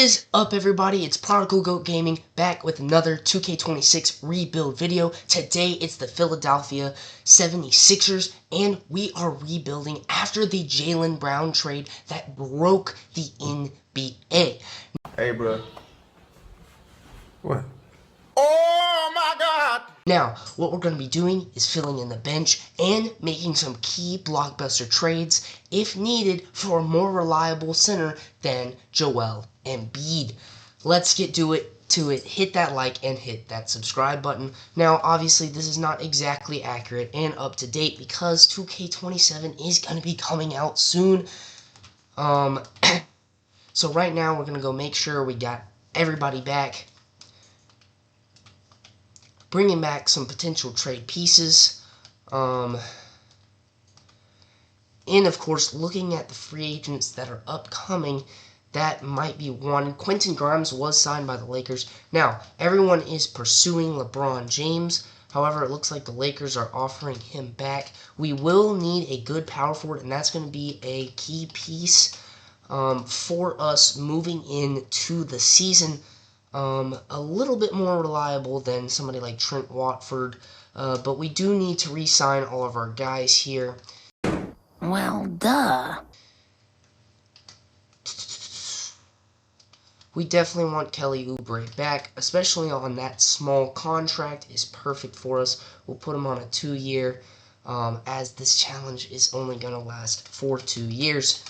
is up, everybody? It's Prodigal Goat Gaming back with another 2K26 rebuild video. Today it's the Philadelphia 76ers, and we are rebuilding after the Jaylen Brown trade that broke the NBA. Hey, bro. What? Oh my God! Now, what we're going to be doing is filling in the bench and making some key blockbuster trades, if needed, for a more reliable center than Joel Embiid. Let's get to it. Hit that like and hit that subscribe button. Now, obviously, this is not exactly accurate and up to date because 2K27 is going to be coming out soon. So right now, we're going to go make sure we got everybody back. Bringing back some potential trade pieces. And, of course, looking at the free agents that are upcoming that might be wanted. Quentin Grimes was signed by the Lakers. Now, everyone is pursuing LeBron James. However, it looks like the Lakers are offering him back. We will need a good power forward, and that's going to be a key piece for us moving into the season. A little bit more reliable than somebody like Trent Watford, but we do need to re-sign all of our guys here. Well, duh. We definitely want Kelly Oubre back, especially on that small contract. Is perfect for us. We'll put him on a 2-year, as this challenge is only going to last for 2 years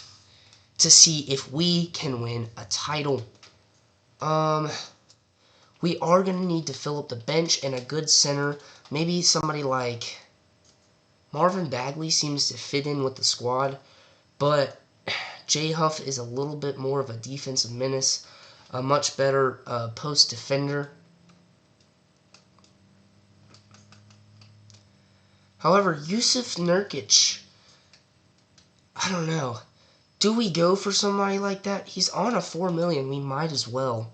to see if we can win a title. We are going to need to fill up the bench and a good center. Maybe somebody like Marvin Bagley seems to fit in with the squad, but J. Huff is a little bit more of a defensive menace, a much better post defender. However, Jusuf Nurkic, I don't know. Do we go for somebody like that? He's on a $4 million. We might as well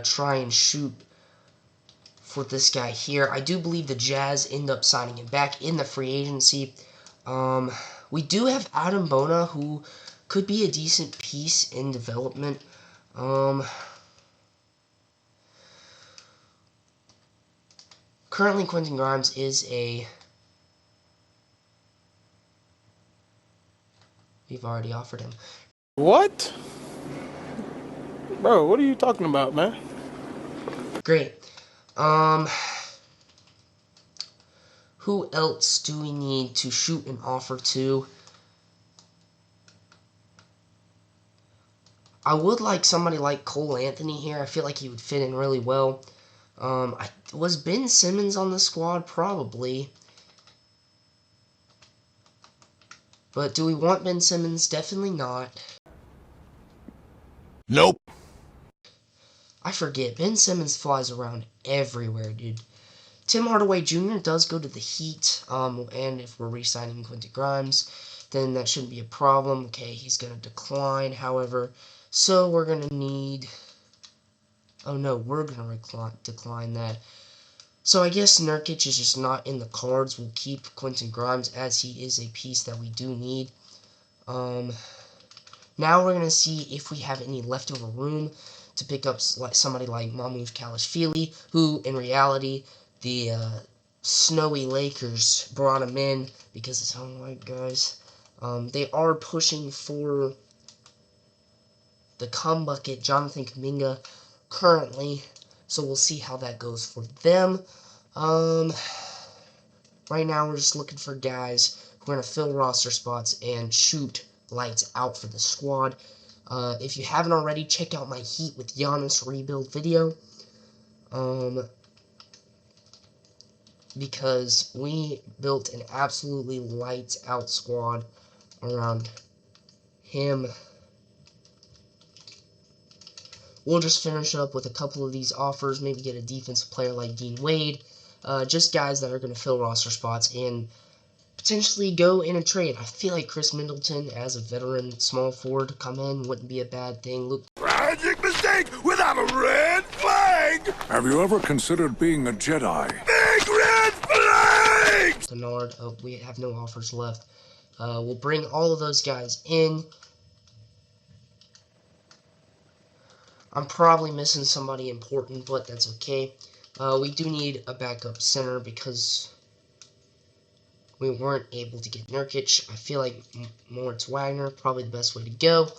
try and shoot for this guy here. I do believe the Jazz end up signing him back in the free agency. We do have Adam Bona, who could be a decent piece in development. Currently, Quentin Grimes is a... We've already offered him. What? Bro, what are you talking about, man? Great. Who else do we need to shoot an offer to? I would like somebody like Cole Anthony here. I feel like he would fit in really well. Was Ben Simmons on the squad? Probably. But do we want Ben Simmons? Definitely not. Nope. I forget. Ben Simmons flies around everywhere, dude. Tim Hardaway Jr. does go to the Heat, and if we're re-signing Quentin Grimes, then that shouldn't be a problem. Okay, he's going to decline, however, so we're going to need... Oh no, we're going to decline that. So I guess Nurkic is just not in the cards. We'll keep Quentin Grimes as he is a piece that we do need. Now we're going to see if we have any leftover room to pick up somebody like Mahmoud Kalashvili, who in reality... The snowy Lakers brought him in because it's home white guys. They are pushing for the cum bucket, Jonathan Kuminga, currently. So we'll see how that goes for them. Right now we're just looking for guys who are going to fill roster spots and shoot lights out for the squad. If you haven't already, check out my Heat with Giannis rebuild video. Because we built an absolutely lights-out squad around him. We'll just finish up with a couple of these offers, maybe get a defensive player like Dean Wade, just guys that are going to fill roster spots and potentially go in a trade. I feel like Chris Middleton, as a veteran small forward, to come in wouldn't be a bad thing. Look, tragic mistake without a red flag! Have you ever considered being a Jedi? Big red flag! Bernard, we have no offers left. We'll bring all of those guys in. I'm probably missing somebody important, but that's okay. We do need a backup center because we weren't able to get Nurkic. I feel like Moritz Wagner, probably the best way to go.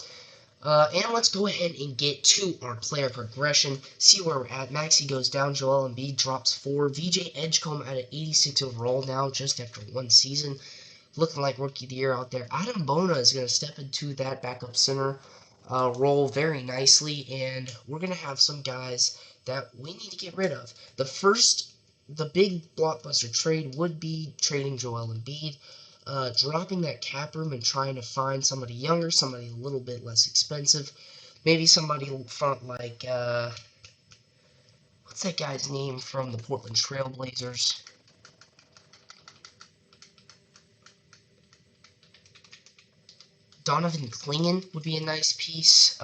And let's go ahead and get to our player progression. See where we're at. Maxey goes down. Joel Embiid drops 4. VJ Edgecombe at an 86 overall now, just after 1 season. Looking like Rookie of the Year out there. Adam Bona is going to step into that backup center role very nicely. And we're going to have some guys that we need to get rid of. The big blockbuster trade would be trading Joel Embiid. Dropping that cap room and trying to find somebody younger, somebody a little bit less expensive. Maybe somebody front like, what's that guy's name from the Portland Trailblazers? Donovan Clingan would be a nice piece.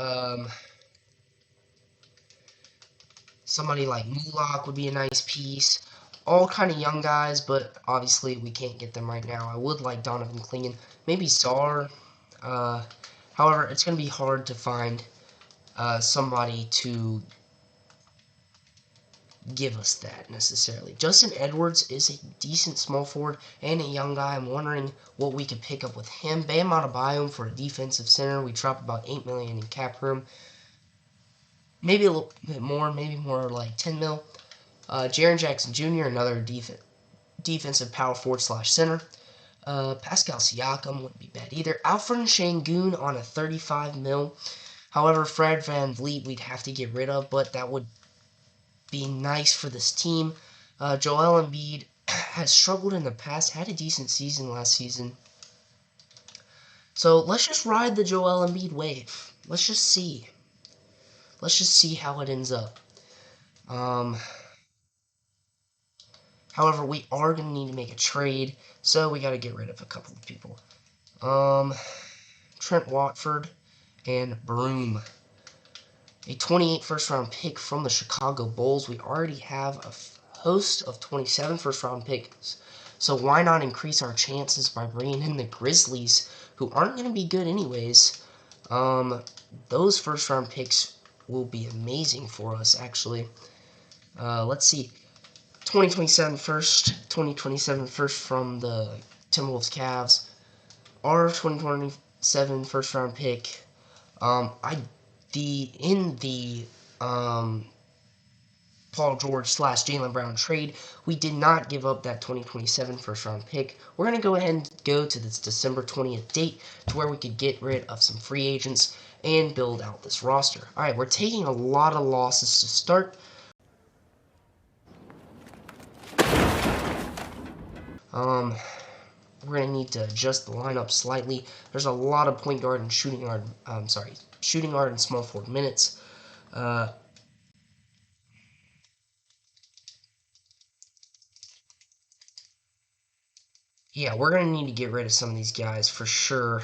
Somebody like Mulak would be a nice piece. All kind of young guys, but obviously we can't get them right now. I would like Donovan Clingan. Maybe Czar. However, it's going to be hard to find somebody to give us that necessarily. Justin Edwards is a decent small forward and a young guy. I'm wondering what we could pick up with him. Bam Adebayo for a defensive center. We drop about $8 million in cap room. Maybe a little bit more, maybe more like 10 mil. Jaren Jackson Jr., another defensive power forward / center. Pascal Siakam wouldn't be bad either. Alfred Şengün on a 35 mil. However, Fred VanVleet we'd have to get rid of, but that would be nice for this team. Joel Embiid has struggled in the past, had a decent season last season. So let's just ride the Joel Embiid wave. Let's just see. Let's just see how it ends up. However, we are going to need to make a trade, so we got to get rid of a couple of people. Trent Watford and Broom. A 28 first-round pick from the Chicago Bulls. We already have a host of 27 first-round picks, so why not increase our chances by bringing in the Grizzlies, who aren't going to be good anyways. Those first-round picks will be amazing for us, actually. Let's see. 2027 first from the Timberwolves Cavs. Our 2027 first round pick. In the Paul George / Jaylen Brown trade, we did not give up that 2027 first round pick. We're going to go ahead and go to this December 20th date to where we could get rid of some free agents and build out this roster. Alright, we're taking a lot of losses to start. We're going to need to adjust the lineup slightly. There's a lot of point guard and shooting guard and small forward minutes. Yeah, we're going to need to get rid of some of these guys for sure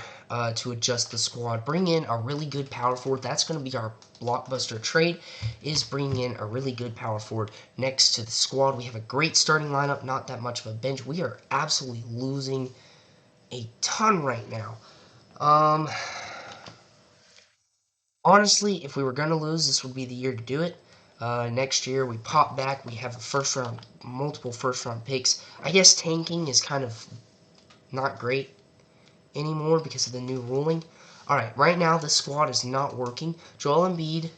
to adjust the squad. Bring in a really good power forward. That's going to be our blockbuster trade, is bringing in a really good power forward next to the squad. We have a great starting lineup, not that much of a bench. We are absolutely losing a ton right now. Honestly, if we were going to lose, this would be the year to do it. Next year, we pop back. We have multiple first-round picks. I guess tanking is kind of not great anymore because of the new ruling. Alright, right now, the squad is not working. Joel Embiid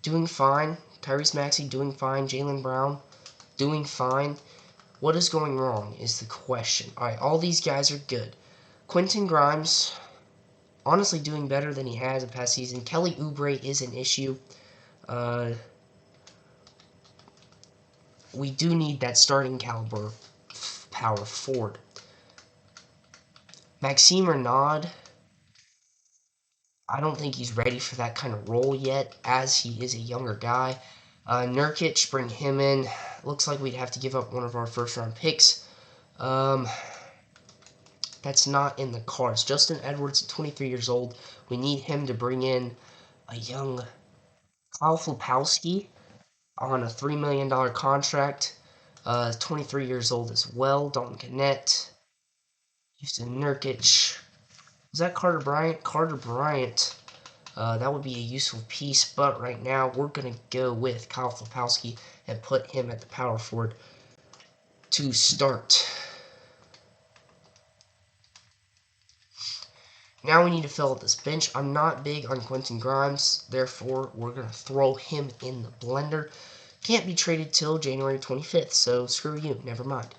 doing fine. Tyrese Maxey doing fine. Jaylen Brown doing fine. What is going wrong is the question. Alright, all these guys are good. Quentin Grimes, honestly doing better than he has in past season. Kelly Oubre is an issue. We do need that starting caliber power forward. Maxime Renaud, I don't think he's ready for that kind of role yet, as he is a younger guy. Nurkic, bring him in. Looks like we'd have to give up one of our first-round picks. That's not in the cards. Justin Edwards, 23 years old. We need him to bring in a young Kyle Filipowski on a $3 million contract. 23 years old as well. Dalton Gannett. Houston Nurkic. Was that Carter Bryant? Carter Bryant That would be a useful piece, but right now we're going to go with Kyle Flapowski and put him at the power forward to start. Now we need to fill out this bench. I'm not big on Quentin Grimes, therefore we're going to throw him in the blender. Can't be traded till January 25th, so screw you, never mind.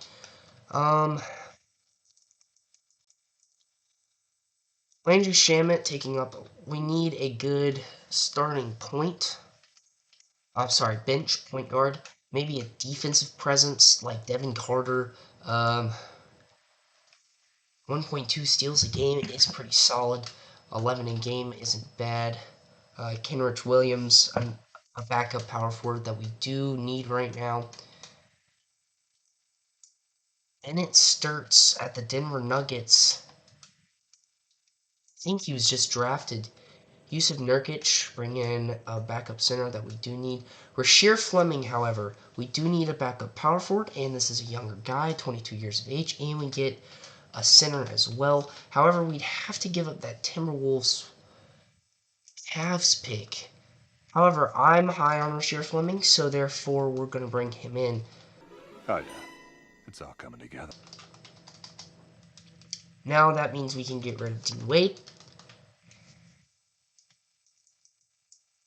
Landry Shamet taking up, we need a good starting point. I'm sorry, bench point guard. Maybe a defensive presence like Devin Carter. 1.2 steals a game is pretty solid. 11 in game isn't bad. Kenrich Williams, a backup power forward that we do need right now. Bennett Sturts at the Denver Nuggets. I think he was just drafted. Yusuf Nurkic, bring in a backup center that we do need. Rasheer Fleming, however, we do need a backup power forward, and this is a younger guy, 22 years of age, and we get a center as well. However, we'd have to give up that Timberwolves Cavs pick. However, I'm high on Rasheer Fleming, so therefore we're going to bring him in. Oh yeah, it's all coming together. Now that means we can get rid of D Wade.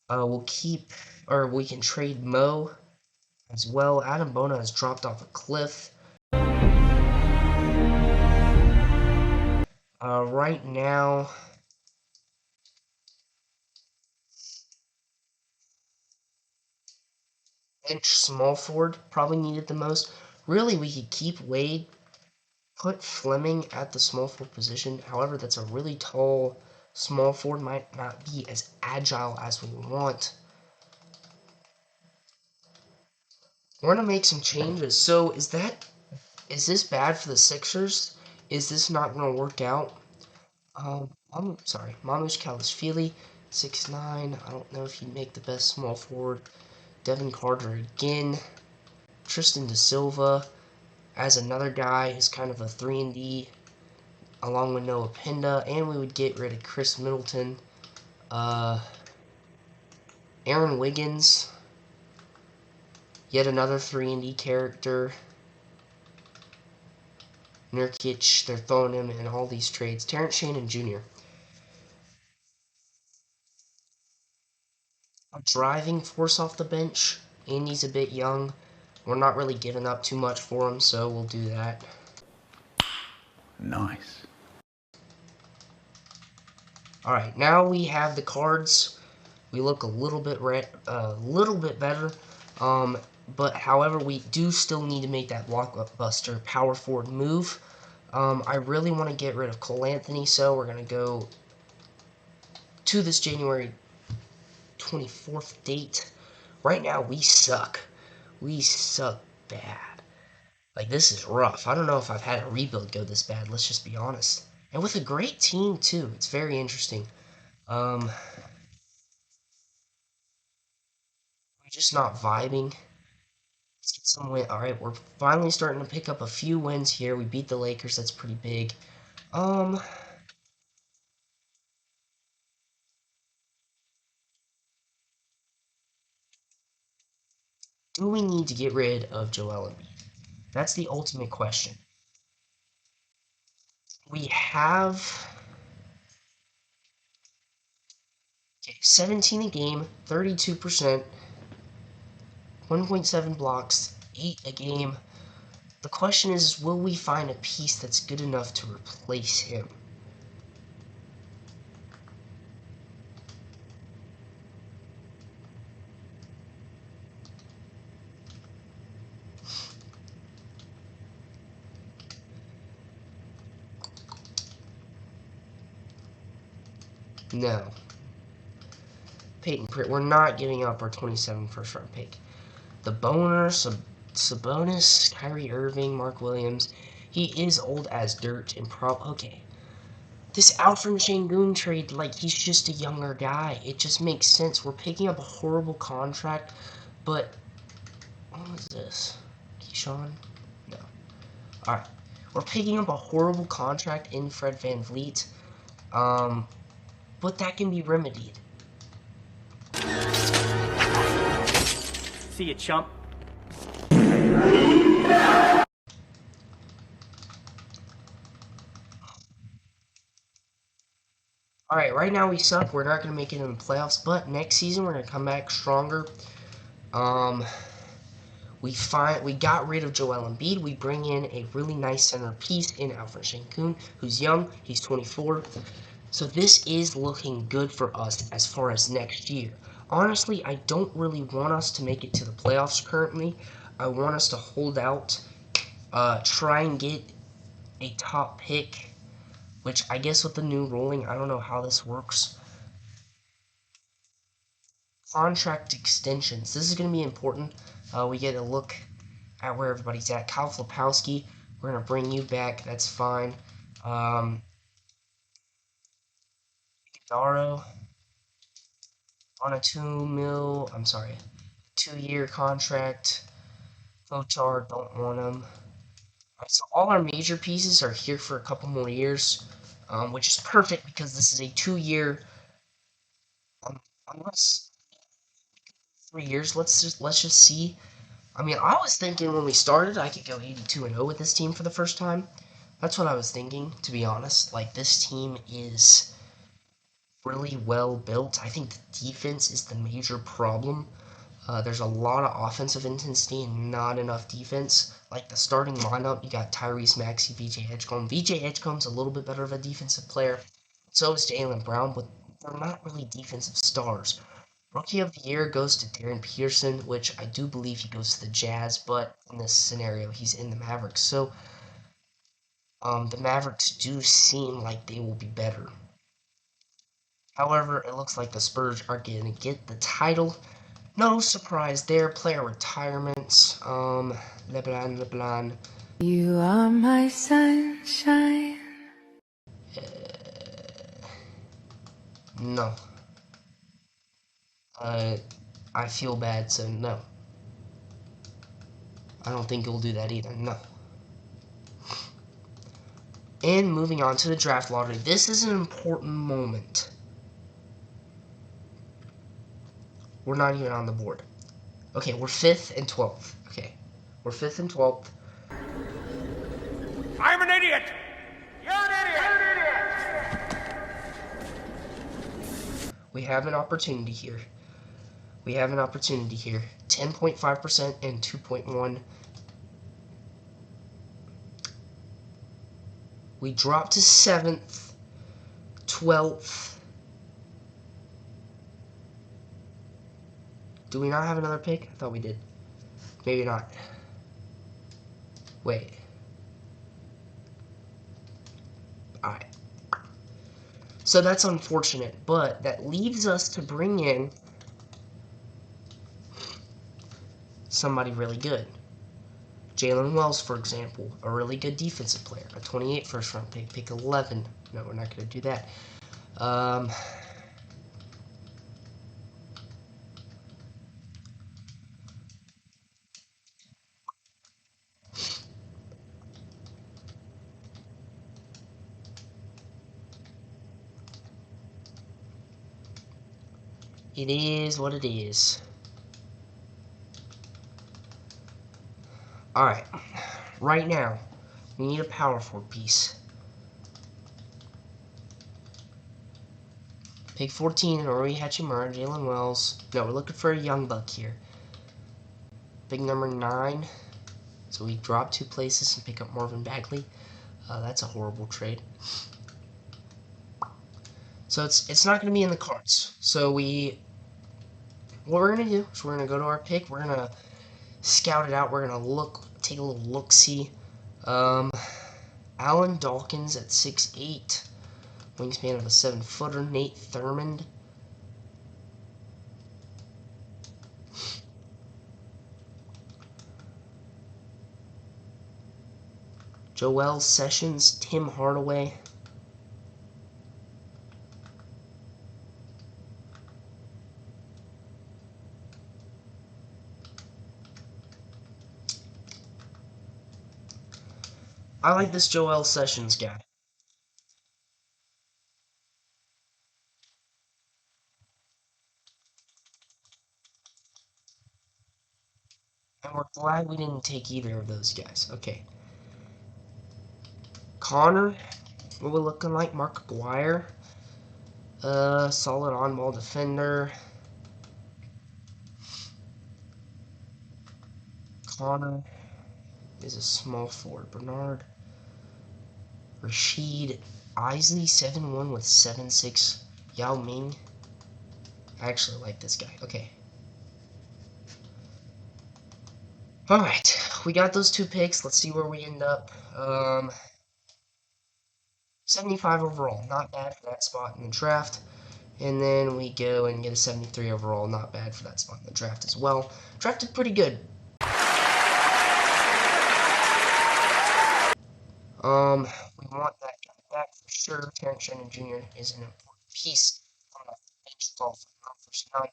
We'll keep, or we can trade Mo as well. Adam Bona has dropped off a cliff. Right now, bench small forward probably needed the most. Really, we could keep Wade, put Fleming at the small forward position. However, that's a really tall small forward, might not be as agile as we want. We're going to make some changes. So, is this bad for the Sixers? Is this not going to work out? I'm sorry, Manush Kalashvili, 6'9". I don't know if he'd make the best small forward. Devin Carter again. Tristan Da Silva as another guy who's kind of a 3-and-D, along with Noah Pinda, and we would get rid of Chris Middleton. Aaron Wiggins, yet another 3-and-D character. Nurkic, they're throwing him in all these trades. Terrence Shannon Jr. A driving force off the bench. Andy's a bit young. We're not really giving up too much for him, so we'll do that. Nice. Alright, now we have the cards. We look a little bit better. But however, we do still need to make that blockbuster power forward move. I really want to get rid of Cole Anthony, so we're going to go to this January 24th date. Right now, we suck. We suck bad. Like, this is rough. I don't know if I've had a rebuild go this bad, let's just be honest. And with a great team, too. It's very interesting. We're just not vibing. Let's get some win. Alright, we're finally starting to pick up a few wins here. We beat the Lakers, that's pretty big. Do we need to get rid of Joel Embiid? That's the ultimate question. We have 17 a game, 32%, 1.7 blocks, 8 a game. The question is, will we find a piece that's good enough to replace him? No. Peyton Pritchard. We're not giving up our 27 first-round pick. The Boner, Sabonis, Kyrie Irving, Mark Williams. He is old as dirt and okay. This Alfred Şengün trade, like, he's just a younger guy. It just makes sense. We're picking up a horrible contract, but what is this? Keyshawn? No. Alright. We're picking up a horrible contract in Fred VanVleet. But that can be remedied. See you, chump. Alright, right now we suck. We're not going to make it in the playoffs, but next season we're going to come back stronger. We got rid of Joel Embiid. We bring in a really nice centerpiece in Alfred Şengün, who's young. He's 24. So this is looking good for us as far as next year. Honestly, I don't really want us to make it to the playoffs currently. I want us to hold out, try and get a top pick, which I guess with the new ruling, I don't know how this works. Contract extensions. This is going to be important. We get a look at where everybody's at. Kyle Flapowski, we're going to bring you back. That's fine. Daro on a 2-year contract. Fochar, don't want him. Right, so all our major pieces are here for a couple more years, which is perfect because this is a 2-year. Unless 3 years, let's just see. I mean, I was thinking when we started, I could go 82-0 with this team for the first time. That's what I was thinking, to be honest. Like, this team is really well built. I think the defense is the major problem. There's a lot of offensive intensity and not enough defense. Like the starting lineup, you got Tyrese Maxey, VJ Edgecombe. VJ Edgecombe's a little bit better of a defensive player. So is Jaylen Brown, but they're not really defensive stars. Rookie of the Year goes to Darren Peterson, which I do believe he goes to the Jazz, but in this scenario, he's in the Mavericks. So the Mavericks do seem like they will be better. However, it looks like the Spurs are going to get the title. No surprise there. Player retirements. LeBron. You are my sunshine. No. I feel bad, so no. I don't think you'll do that either. No. And moving on to the draft lottery. This is an important moment. We're not even on the board. Okay, we're 5th and 12th. Okay. We're 5th and 12th. I'm an idiot! You're an idiot! We have an opportunity here. 10.5% and 2.1. We dropped to 7th, 12th. Do we not have another pick? I thought we did. Maybe not. Wait. Alright. So that's unfortunate, but that leaves us to bring in somebody really good. Jalen Wells, for example, a really good defensive player. A 28 first-round pick. Pick 11. No, we're not going to do that. It is what it is. Alright. Right now, we need a power forward piece. Pick 14, Rory Hachimura, Jalen Wells. No, we're looking for a young buck here. Pick number 9. So we drop 2 places and pick up Marvin Bagley. That's a horrible trade. So it's not going to be in the cards. So what we're going to do is we're going to go to our pick. We're going to scout it out. We're going to take a little look-see. Alan Dawkins at 6'8", wingspan of a 7-footer. Nate Thurmond. Joel Sessions, Tim Hardaway. I like this Joel Sessions guy. we're glad we didn't take either of those guys. Okay. Connor, what we're looking like? Mark Aguirre. Solid on-ball defender. Connor is a small forward. Bernard. Rashid Isley, 7'1" with 7'6". Yao Ming. I actually like this guy. Okay. Alright, we got those 2 picks. Let's see where we end up. 75 overall. Not bad for that spot in the draft. And then we go and get a 73 overall. Not bad for that spot in the draft as well. Drafted pretty good. We want that guy back for sure. Terrence Shannon Jr. is an important piece on the bench ball for first 9.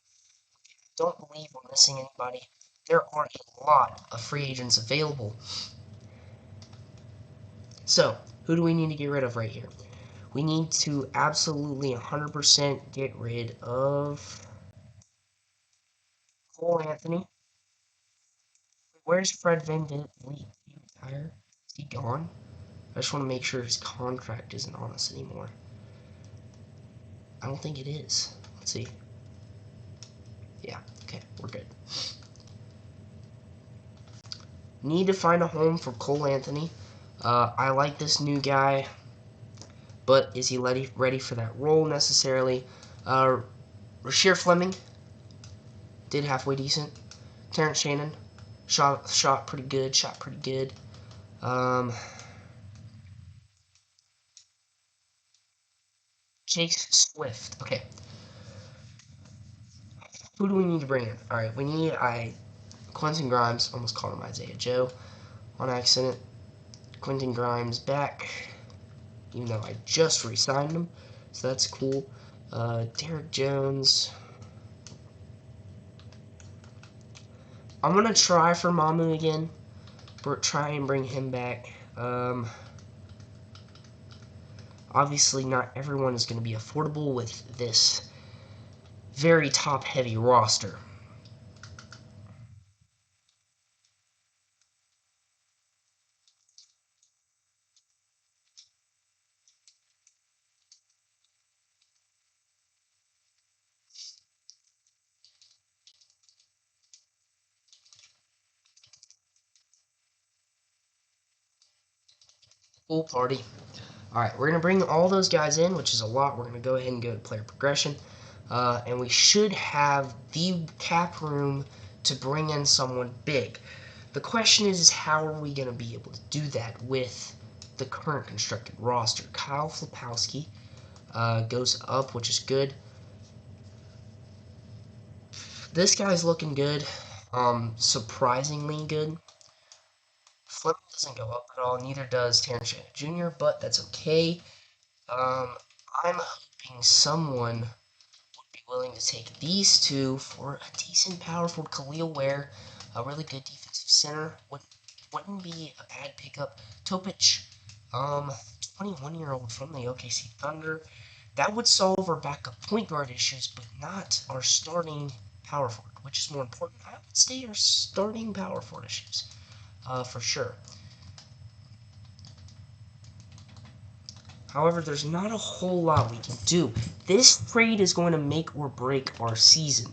Don't believe we're missing anybody. There are a lot of free agents available. So, who do we need to get rid of right here? We need to absolutely 100% get rid of Cole Anthony. Where's Fred VanVleet? Did he retire? Is he gone? I just want to make sure his contract isn't on us anymore. I don't think it is. Let's see. Yeah, okay, we're good. Need to find a home for Cole Anthony. I like this new guy, but is he ready for that role necessarily? Rasheer Fleming did halfway decent. Terrence Shannon shot pretty good. Chase Swift. Okay. Who do we need to bring in? All right, we need Quentin Grimes. Almost called him Isaiah Joe on accident. Quentin Grimes back, even though I just re-signed him, so that's cool. Derek Jones. I'm gonna try for Mamu again. Try and bring him back. Obviously, not everyone is going to be affordable with this very top-heavy roster. Pool party. Alright, we're going to bring all those guys in, which is a lot. We're going to go ahead and go to player progression. And we should have the cap room to bring in someone big. The question is how are we going to be able to do that with the current constructed roster? Kyle Flapowski goes up, which is good. This guy's looking good. Surprisingly good. Flip doesn't go up at all, neither does Terrence Shannon Jr., but that's okay. I'm hoping someone would be willing to take these two for a decent power forward. Khalil Ware, a really good defensive center, wouldn't be a bad pickup. Topic, 21-year-old from the OKC Thunder. That would solve our backup point guard issues, but not our starting power forward, which is more important. I would say our starting power forward issues. For sure. However, there's not a whole lot we can do. This trade is going to make or break our season.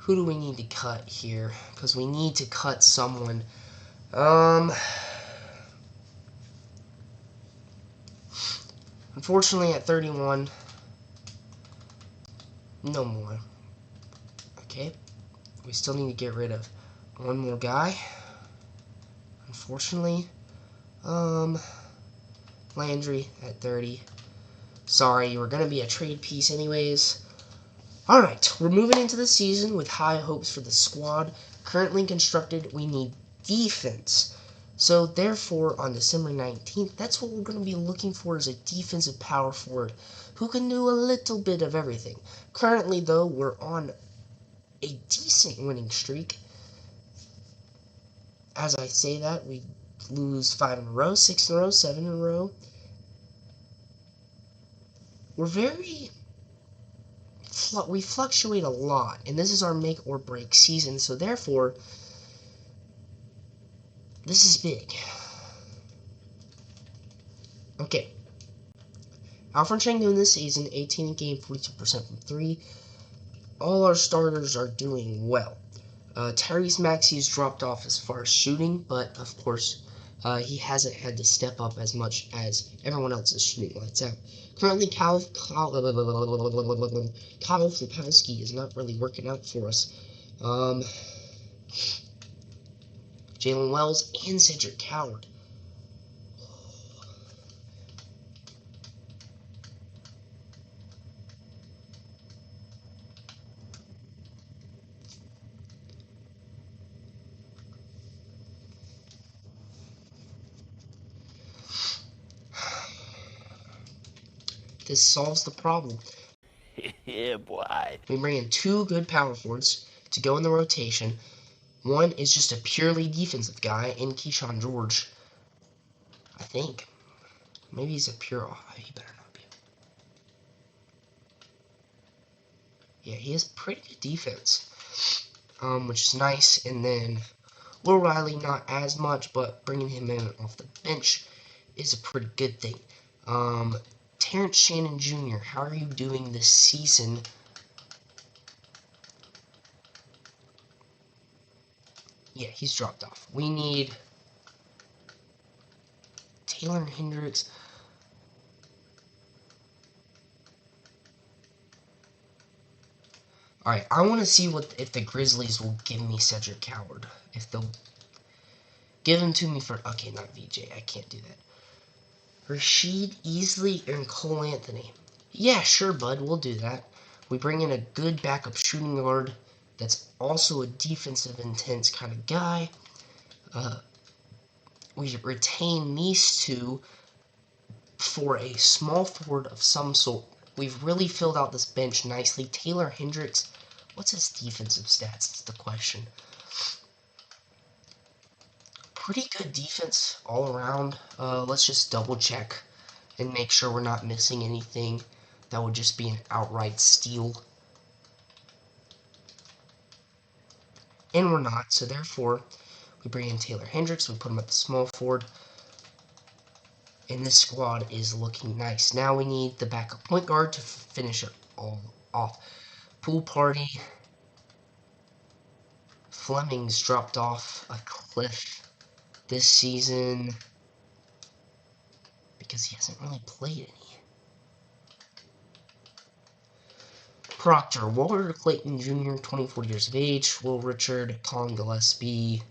Who do we need to cut here? Because we need to cut someone. Unfortunately, at 31, no more. Okay, we still need to get rid of one more guy. Unfortunately, Landry at 30. Sorry, you were going to be a trade piece anyways. Alright, we're moving into the season with high hopes for the squad. Currently constructed, we need defense. So, therefore, on December 19th, that's what we're going to be looking for as a defensive power forward who can do a little bit of everything. Currently, though, we're on a decent winning streak. As I say that, we lose 5 in a row, 6 in a row, 7 in a row. We're we fluctuate a lot, and this is our make or break season, so therefore, this is big. Okay. Alfred Schengen this season, 18 a game, 42% from 3. All our starters are doing well. Tyrese Maxey has dropped off as far as shooting, but of course, he hasn't had to step up as much as everyone else is shooting lights out. Currently, Kyle Filipowski is not really working out for us. Jalen Wells and Cedric Coward. This solves the problem. Yeah, boy. We bring in 2 good power forwards to go in the rotation. One is just a purely defensive guy in Keyshawn George. I think. Maybe he's a pure... Oh, he better not be. Yeah, he has pretty good defense. Which is nice. And then Will Riley, not as much, but bringing him in off the bench is a pretty good thing. Terrence Shannon Jr., how are you doing this season? Yeah, he's dropped off. We need Taylor Hendricks. Alright, I want to see if the Grizzlies will give me Cedric Coward. If they'll give him to me for... Okay, not VJ. I can't do that. Rashid Easley and Cole Anthony. Yeah, sure, bud. We'll do that. We bring in a good backup shooting guard that's also a defensive intense kind of guy. We retain these 2 for a small forward of some sort. We've really filled out this bench nicely. Taylor Hendricks, what's his defensive stats? That's the question. Pretty good defense all around. Let's just double check and make sure we're not missing anything that would just be an outright steal. And we're not, so therefore, we bring in Taylor Hendricks, we put him at the small forward, and this squad is looking nice. Now we need the backup point guard to finish it all off. Pool Party. Fleming's dropped off a cliff this season because he hasn't really played any. Proctor, Walter Clayton Jr., 24 years of age. Will Richard, Colin Gillespie.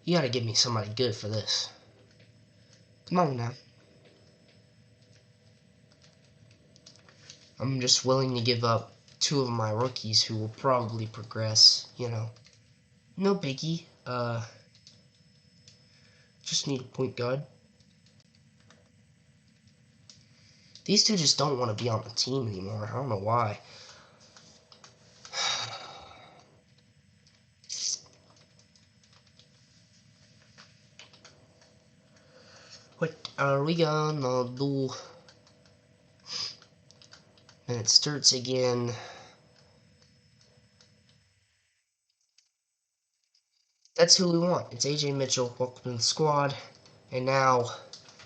You gotta give me somebody good for this. Come on now. I'm just willing to give up 2 of my rookies who will probably progress, you know. No biggie. Just need a point guard. These 2 just don't want to be on the team anymore. I don't know why. What are we gonna do? And it starts again. That's who we want. It's AJ Mitchell. Welcome to the squad. And now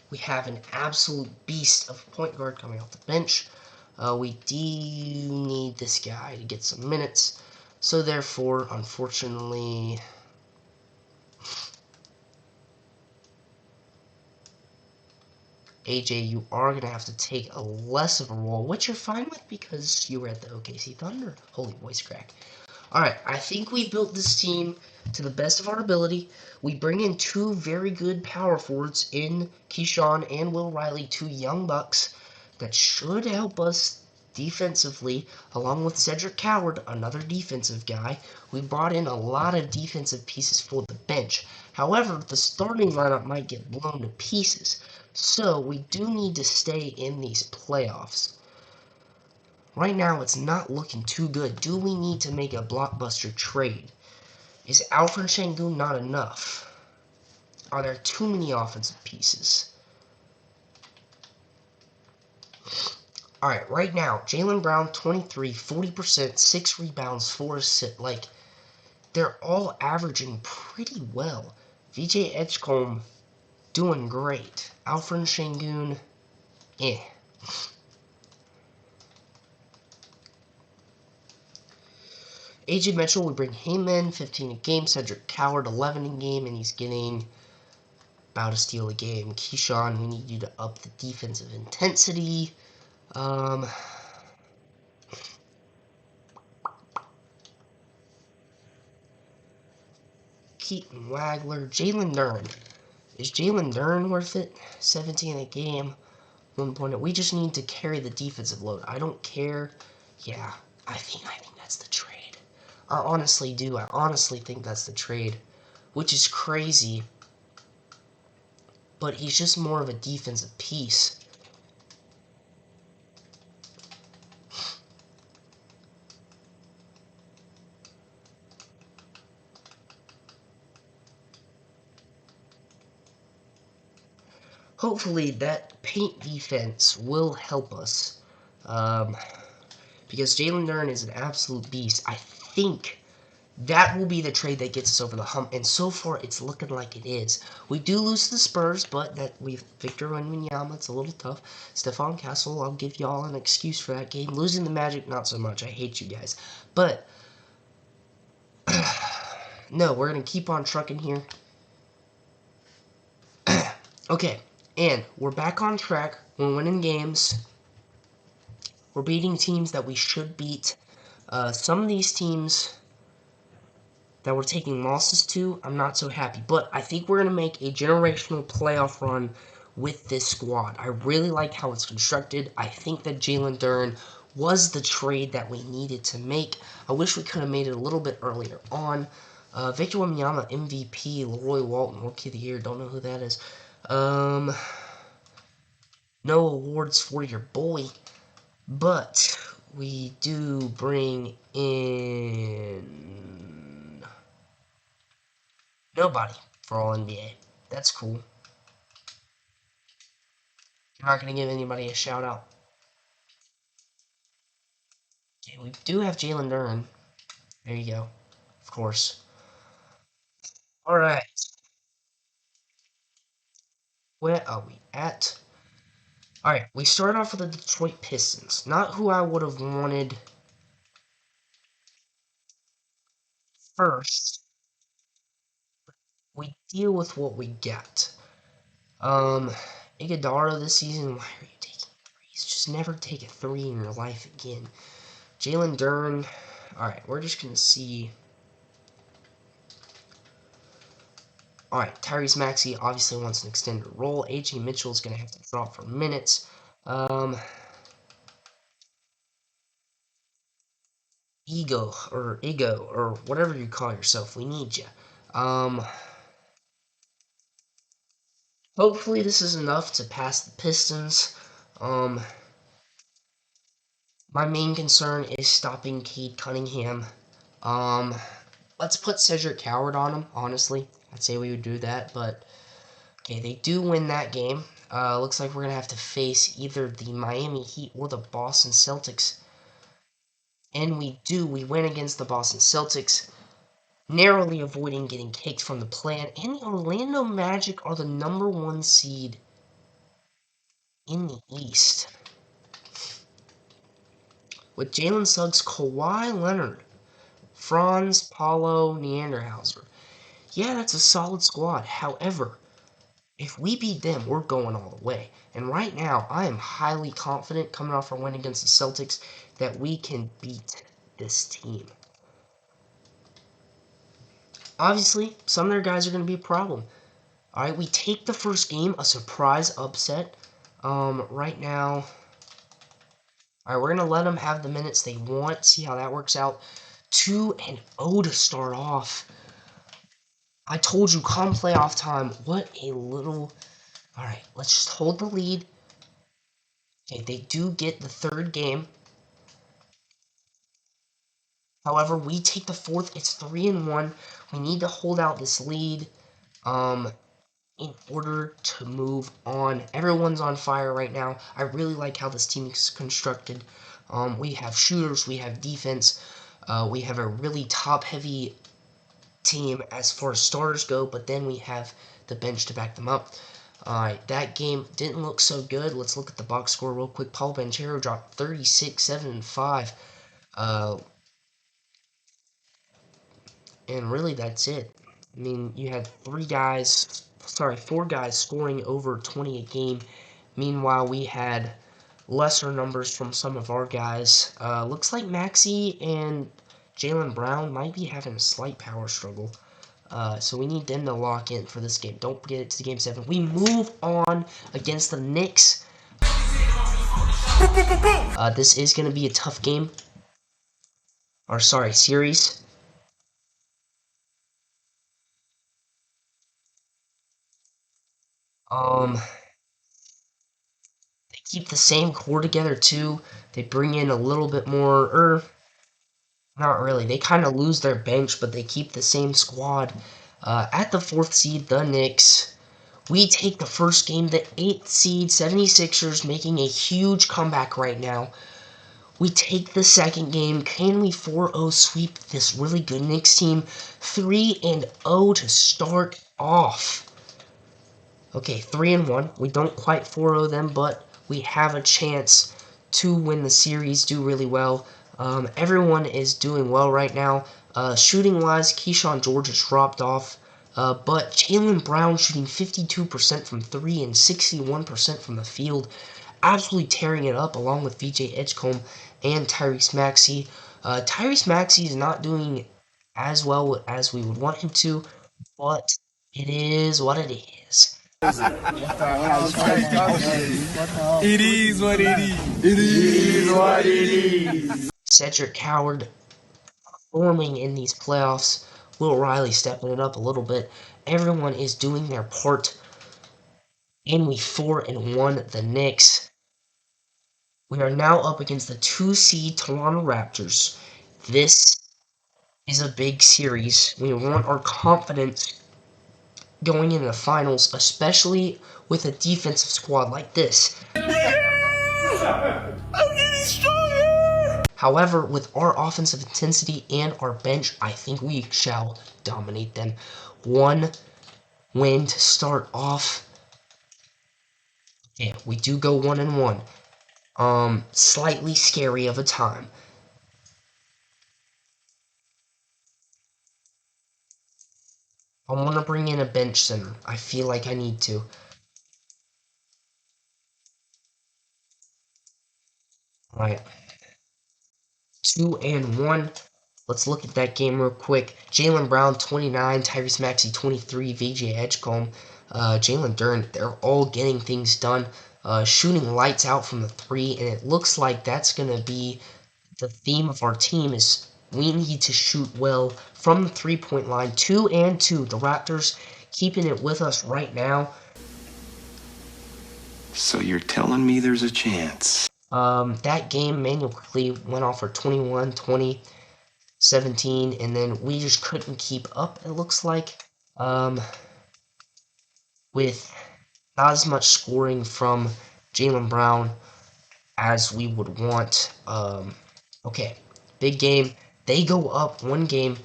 we have an absolute beast of point guard coming off the bench. We do need this guy to get some minutes. So therefore, unfortunately, AJ, you are going to have to take a less of a role, which you're fine with because you were at the OKC Thunder. Holy voice crack. Alright, I think we built this team to the best of our ability. We bring in two very good power forwards in Keyshawn and Will Riley, two young bucks that should help us defensively, along with Cedric Coward, another defensive guy. We brought in a lot of defensive pieces for the bench. However, the starting lineup might get blown to pieces, so we do need to stay in these playoffs. Right now, it's not looking too good. Do we need to make a blockbuster trade? Is Alfred Şengün not enough? Are there too many offensive pieces? Alright, right now, Jaylen Brown, 23, 40%, 6 rebounds, 4 assists. Like, they're all averaging pretty well. VJ Edgecombe, doing great. Alfred Şengün, eh. AJ Mitchell, we bring him in, 15 a game. Cedric Coward, 11 a game, and he's getting about a steal a game. Keyshawn, we need you to up the defensive intensity. Keaton Wagler, Jalen Duren. Is Jalen Duren worth it? 17 a game, 1 point. We just need to carry the defensive load. I don't care. Yeah, I think that's the trade. I honestly do. I honestly think that's the trade, which is crazy. But he's just more of a defensive piece. Hopefully that paint defense will help us. Because Jalen Duren is an absolute beast. I think that will be the trade that gets us over the hump, and so far it's looking like it is. We do lose to the Spurs, but Victor Wembanyama, it's a little tough. Stephon Castle, I'll give y'all an excuse for that game. Losing the Magic, not so much. I hate you guys. But, no, we're going to keep on trucking here. Okay, and we're back on track. We're winning games. We're beating teams that we should beat. Some of these teams that we're taking losses to, I'm not so happy. But I think we're going to make a generational playoff run with this squad. I really like how it's constructed. I think that Jalen Duren was the trade that we needed to make. I wish we could have made it a little bit earlier on. Victor Wembanyama, MVP, Leroy Walton, Rookie of the Year, don't know who that is. No awards for your boy. But we do bring in nobody for All NBA. That's cool. You're not going to give anybody a shout out. Okay, we do have Jalen Duren. There you go. Of course. Alright. Where are we at? Alright, we start off with the Detroit Pistons. Not who I would have wanted first. We deal with what we get. Iguodala this season, why are you taking threes? Just never take a 3 in your life again. Jalen Duren. Alright, we're just going to see. Alright, Tyrese Maxey obviously wants an extended role. AJ Mitchell is going to have to drop for minutes. Ego, or whatever you call yourself, we need you. Hopefully this is enough to pass the Pistons. My main concern is stopping Cade Cunningham. Let's put Cedric Coward on him, honestly. I'd say we would do that, but okay, they do win that game. Looks like we're going to have to face either the Miami Heat or the Boston Celtics. And we win against the Boston Celtics, narrowly avoiding getting kicked from the play-in. And the Orlando Magic are the #1 seed in the East, with Jalen Suggs, Kawhi Leonard, Franz, Paulo, Neanderhauser. Yeah, that's a solid squad. However, If we beat them, we're going all the way. And right now, I am highly confident coming off our win against the Celtics that we can beat this team. Obviously, some of their guys are going to be a problem. Alright, we take the first game, a surprise upset. Right now, alright, we're going to let them have the minutes they want, see how that works out. 2-0 to start off. I told you, come playoff time, what a little... Alright, let's just hold the lead. Okay, they do get the third game. However, we take the fourth. It's 3-1. We need to hold out this lead in order to move on. Everyone's on fire right now. I really like how this team is constructed. We have shooters. We have defense. We have a really top-heavy team as far as starters go, but then we have the bench to back them up. Alright, that game didn't look so good. Let's look at the box score real quick. Paul Banchero dropped 36, 7, and 5. And really, that's it. I mean, you had four guys scoring over 20 a game. Meanwhile, we had lesser numbers from some of our guys. Looks like Maxey and Jaylen Brown might be having a slight power struggle. So we need them to lock in for this game. Don't get it to game 7. We move on against the Knicks. This is going to be a tough game. Or, sorry, series. They keep the same core together, too. They bring in a little bit more, not really. They kind of lose their bench, but they keep the same squad. At the 4th seed, the Knicks, we take the first game. The 8th seed, 76ers, making a huge comeback right now. We take the second game. Can we 4-0 sweep this really good Knicks team? 3-0 to start off. Okay, 3-1. We don't quite 4-0 them, but we have a chance to win the series, do really well. Everyone is doing well right now. Shooting-wise, Keyshawn George has dropped off. But Jaylen Brown shooting 52% from 3 and 61% from the field. Absolutely tearing it up along with VJ Edgecombe and Tyrese Maxey. Tyrese Maxey is not doing as well as we would want him to, but it is what it is. It is what it is. It is what it is. Cedric Howard performing in these playoffs. Will Riley stepping it up a little bit. Everyone is doing their part. And we 4-1 the Knicks. We are now up against the 2 seed Toronto Raptors. This is a big series. We want our confidence going into the finals, especially with a defensive squad like this. I'm getting stronger! However, with our offensive intensity and our bench, I think we shall dominate them. 1 win to start off. Yeah, we do go 1-1. Slightly scary of a time. I want to bring in a bench center. I feel like I need to. Alright. 2-1. Let's look at that game real quick. Jaylen Brown, 29. Tyrese Maxey, 23. VJ Edgecombe. Jalen Duren. They're all getting things done. Shooting lights out from the 3. And it looks like that's going to be the theme of our team is we need to shoot well from the 3-point line. 2-2. The Raptors keeping it with us right now. So you're telling me there's a chance? That game, Manuel quickly went off for 21, 20, 17, and then we just couldn't keep up, it looks like, with not as much scoring from Jaylen Brown as we would want. Okay, big game. They go up 1 game.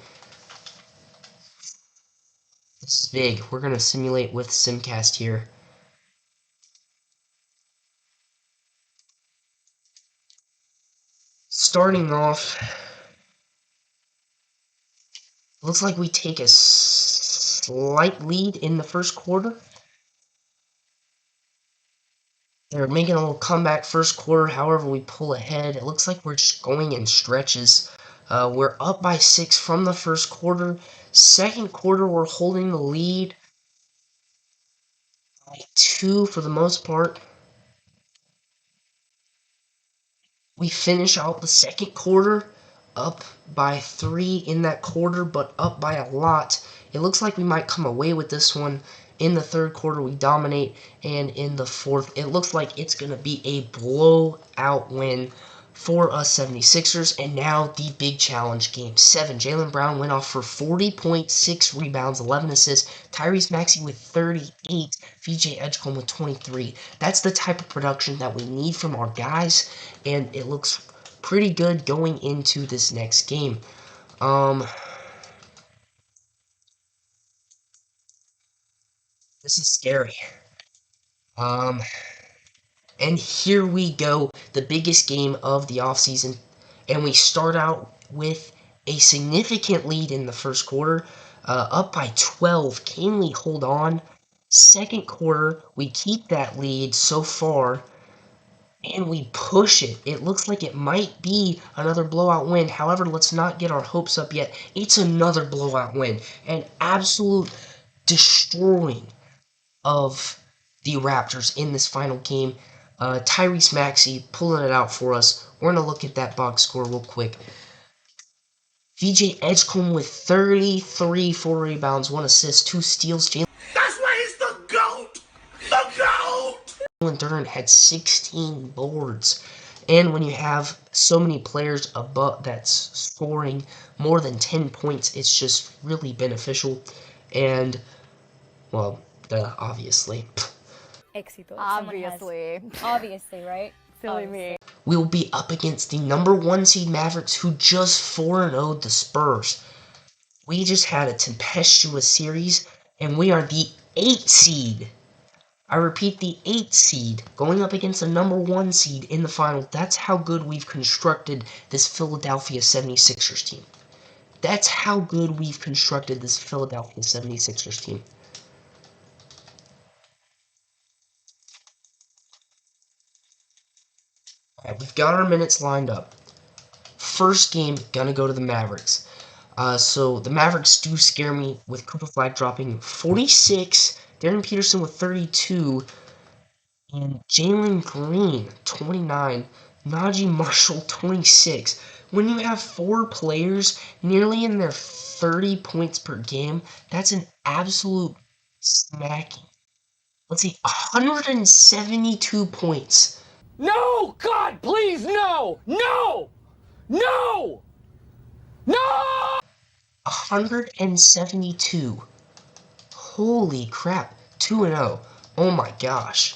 This is big. We're going to simulate with Simcast here. Starting off, looks like we take a slight lead in the first quarter. They're making a little comeback first quarter. However, we pull ahead. It looks like we're just going in stretches. We're up by 6 from the first quarter. Second quarter, we're holding the lead by 2 for the most part. We finish out the second quarter up by 3 in that quarter, but up by a lot. It looks like we might come away with this one. In the third quarter, we dominate, and in the fourth, it looks like it's going to be a blowout win for us 76ers. And now the big challenge, Game 7. Jaylen Brown went off for 40.6 rebounds, 11 assists. Tyrese Maxey with 38. VJ Edgecombe with 23. That's the type of production that we need from our guys, and it looks pretty good going into this next game. This is scary. And here we go, the biggest game of the offseason. And we start out with a significant lead in the first quarter, up by 12. Can we hold on? Second quarter, we keep that lead so far, and we push it. It looks like it might be another blowout win. However, let's not get our hopes up yet. It's another blowout win. An absolute destroying of the Raptors in this final game. Tyrese Maxey pulling it out for us. We're going to look at that box score real quick. VJ Edgecombe with 33, 4 rebounds, 1 assist, 2 steals. That's why he's the GOAT! The GOAT! Jaylen Brown had 16 boards. And when you have so many players above that's scoring more than 10 points, it's just really beneficial. And, well, obviously. Éxito. Obviously, right? Silly me. We will be up against the number 1 seed Mavericks, who just 4-0'd the Spurs. We just had a tempestuous series, and we are the 8th seed. I repeat, the 8th seed, going up against the number 1 seed in the final. That's how good we've constructed this Philadelphia 76ers team. That's how good we've constructed this Philadelphia 76ers team. Alright, we've got our minutes lined up. First game, gonna go to the Mavericks. So the Mavericks do scare me with Cooper Flag dropping 46, Darren Peterson with 32, and Jalen Green 29, Najee Marshall 26. When you have 4 players nearly in their 30 points per game, that's an absolute smacking. Let's see, 172 points. No! God, please, no! No! No! No! 172. Holy crap. 2-0. Oh my gosh.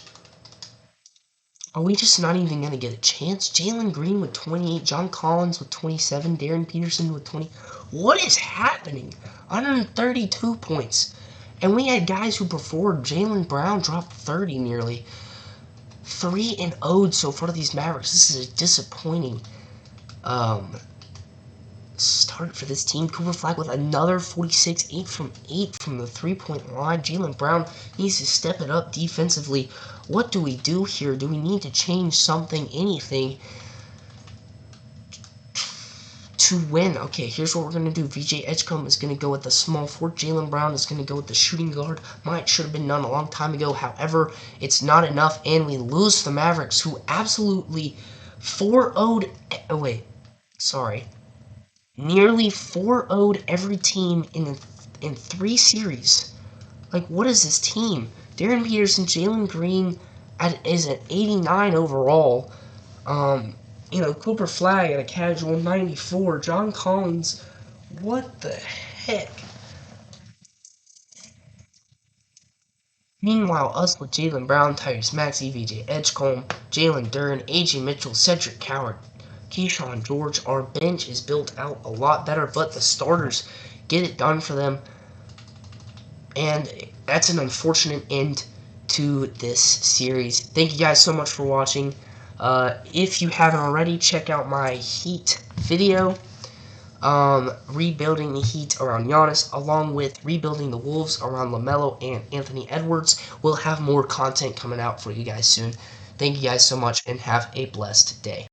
Are we just not even going to get a chance? Jalen Green with 28, John Collins with 27, Darren Peterson with 20. What is happening? 132 points. And we had guys who performed. Jaylen Brown dropped 30 nearly. 3-0 so far to these Mavericks. This is a disappointing start for this team. Cooper Flag with another 46, 8 from the 3-point line. Jaylen Brown needs to step it up defensively. What do we do here? Do we need to change something, anything, to win? Okay, here's what we're going to do. VJ Edgecombe is going to go with the small forward. Jaylen Brown is going to go with the shooting guard. Should have been done a long time ago. However, it's not enough, and we lose to the Mavericks, who absolutely 4-0'd... Oh, wait. Sorry. Nearly 4-0'd every team in 3 series. Like, what is this team? Darren Peterson, Jalen Green is at 89 overall. Cooper Flag at a casual 94. John Collins, what the heck? Meanwhile, us with Jaylen Brown, Tyrese Maxey, VJ Edgecombe, Jalen Duren, AJ Mitchell, Cedric Coward, Keyshawn George. Our bench is built out a lot better, but the starters get it done for them. And that's an unfortunate end to this series. Thank you guys so much for watching. If you haven't already, check out my Heat video, rebuilding the Heat around Giannis, along with rebuilding the Wolves around LaMelo and Anthony Edwards. We'll have more content coming out for you guys soon. Thank you guys so much, and have a blessed day.